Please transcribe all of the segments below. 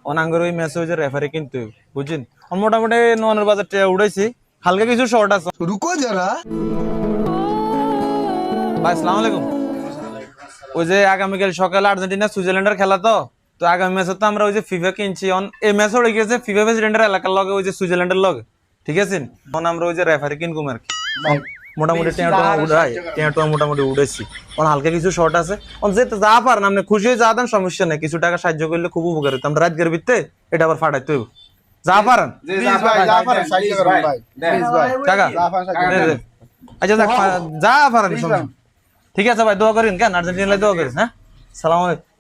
অনাঙ্গর ওই ম্যাচে ওই যে রেফারি কিন্তু বুঝছেন মোটামুটি নোয়ানের বাজারটা উড়াইছি হালকা কিছু শর্ট আছে रुको जरा। ভাই আসসালামু আলাইকুম ওই যে আগামীকাল সকালে আর্জেন্টিনা সুইজারল্যান্ডের খেলা তো তো আগামী ম্যাচে তো আমরা ওই যে ফিফা কিনছি এই ম্যাচ হয়ে গেছে ফিফা প্রেসিডেন্টের এলাকার লগে ওই যে সুইজারল্যান্ডের লগে ঠিক আছে এখন আমরা ওই যে রেফারি কিনকুম আর কি মোটামুটি টেঁটো মোটামুটি উড়েছি অন হালকা কিছু শর্ট আছে অন যেতে যা পারেন আপনি খুশি হয়ে যা দেন সমস্যা নেই কিছু টাকা সাহায্য করলে খুব উপকার হতো আমরা রাতগের ভিত্তে এটা আবার ফাটাইতে হইব যা পারেন টাকা আচ্ছা যা পারেন ঠিক আছে ভাই দোয়া করেন কেন আর্জেন্টিনা দোয়া করেন হ্যাঁ সালাম আলাইকুম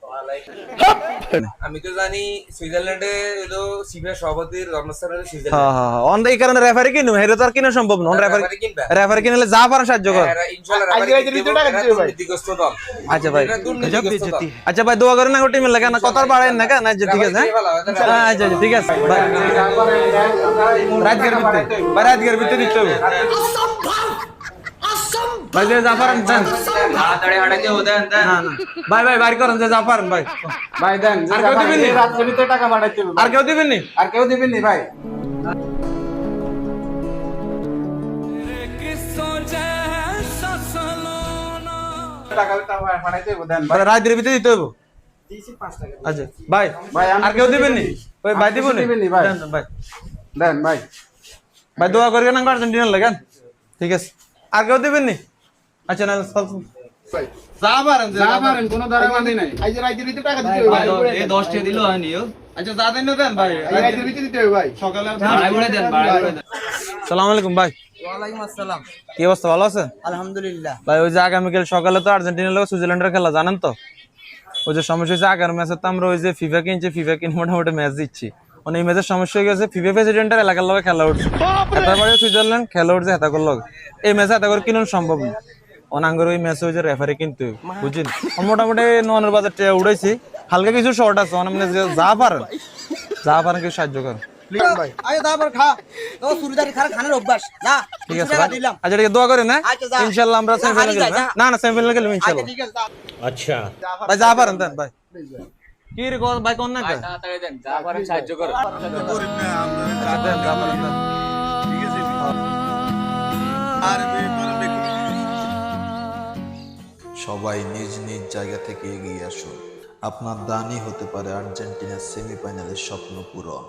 আমি তো জানি সুইজারল্যান্ডে হলো সিফা সভাপতির জন্মস্থান হলো সুইজারল্যান্ড। হ্যাঁ হ্যাঁ অন এই কারণে রেফারি কিনু হেরে তো আর কিনা সম্ভব না রেফারি কিনলে যা পারেন সাহায্য কর দুর্নীতিগ্রস্ত দল। আচ্ছা ভাই এটা দুর্নীতিগ্রস্ত দল। আচ্ছা ভাই দোয়া করেন না টিমের লাগে না কথা বাড়েন না কেন আচ্ছা ঠিক আছে হ্যাঁ আচ্ছা আচ্ছা ঠিক আছে ভাই রাতগের ভিতরে দিতে হবে ভাই যে যা পারেন দেন তাড়াতাড়ি হাঁটাইতে হবে দেন দেন। না না ভাই ভাই বাইর করেন যে যা পারেন ভাই ভাই দেন আর কেউ দিবেন নি? রাত্রের ভিতরে টাকা পাঠাইতে হবে আর কেউ দিবেন নি আর কেউ দিবেন নি ভাই টাকা পাঠাইতে হবে দেন ভাই রাতগের ভিতরে দিতে হবে আচ্ছা ভাই ভাই, আমি আর কেউ দিবেন নি ওই ভাই আর দিব কিছু দিবেন নি ভাই? দেন ভাই দেন ভাই ভাই দোয়া করিবেন না আর্জেন্টিনার লাগান ঠিক আছে আর কেউ দিবেন নি আচ্ছা না যা পারেন যা পারেন কোনো দাঁড়াবান্ধি নাই এই যে রাতের ভিতরে টাকা দিতে হবে ভাই এই 10 টাকা দিলো হয়নি ও। আচ্ছা যা দেন দেন ভাই এই রাতের ভিতরে দিতে হবে ভাই সকালে ভাড়া করে দেন ভাড়া করে দেন। সালাম আলাইকুম ভাই ওয়ালাইকুম আসসালাম কি অবস্থা ভালো আছেন আলহামদুলিল্লাহ ভাই ওই যে আগামীকাল সকালে তো আর্জেন্টিনার লোক সুইজারল্যান্ডের খেলা জানেন তো ওই যে সমস্যা হয়েছে আগের ম্যাচে তো আমরা ওই যে ফিফা কিনে মোটামুটি ম্যাচ দিচ্ছি মানে এই ম্যাচের সমস্যা হয়ে গেছে ফিফা প্রেসিডেন্টের এলাকার লগে খেলা উঠছে এতবারে সুইজারল্যান্ড খেলা উঠছে হেতা করে লগে এই ম্যাচে হেতা করে কিনুন সম্ভব না অনাঙ্গর ওই ম্যাচে ওই যে রেফারি কিন্তু বুঝছেন মোটামুটি নোয়ানের বাজারটা উড়াইছি হালকা কিছু শর্ট আছে মানে যা পারেন কিছু সাহায্য করেন আয় তারপর খা তো সুরিদারি খানের অভ্যাস না ঠিক আছে ভাই আচ্ছা ঠিক আছে দোয়া করেন হ্যাঁ আচ্ছা, যা। ইনশাআল্লাহ আমরা সেমিফাইনালে যা, গেলাম যা। না না সেমিফাইনালে গেলাম ইনশাআল্লাহ ঠিক আছে ভাই যা পারেন দেন ভাই কি রে ভাই কোন না ভাই তাড়াতাড়ি দেন যা পারেন সাহায্য করুন। দেন যা পারেন দেন সবাই নিজ নিজ জায়গা থেকে এগিয়ে আসুন। আপনার দানই হতে পারে আর্জেন্টিনার সেমিফাইনালের স্বপ্ন পূরণ।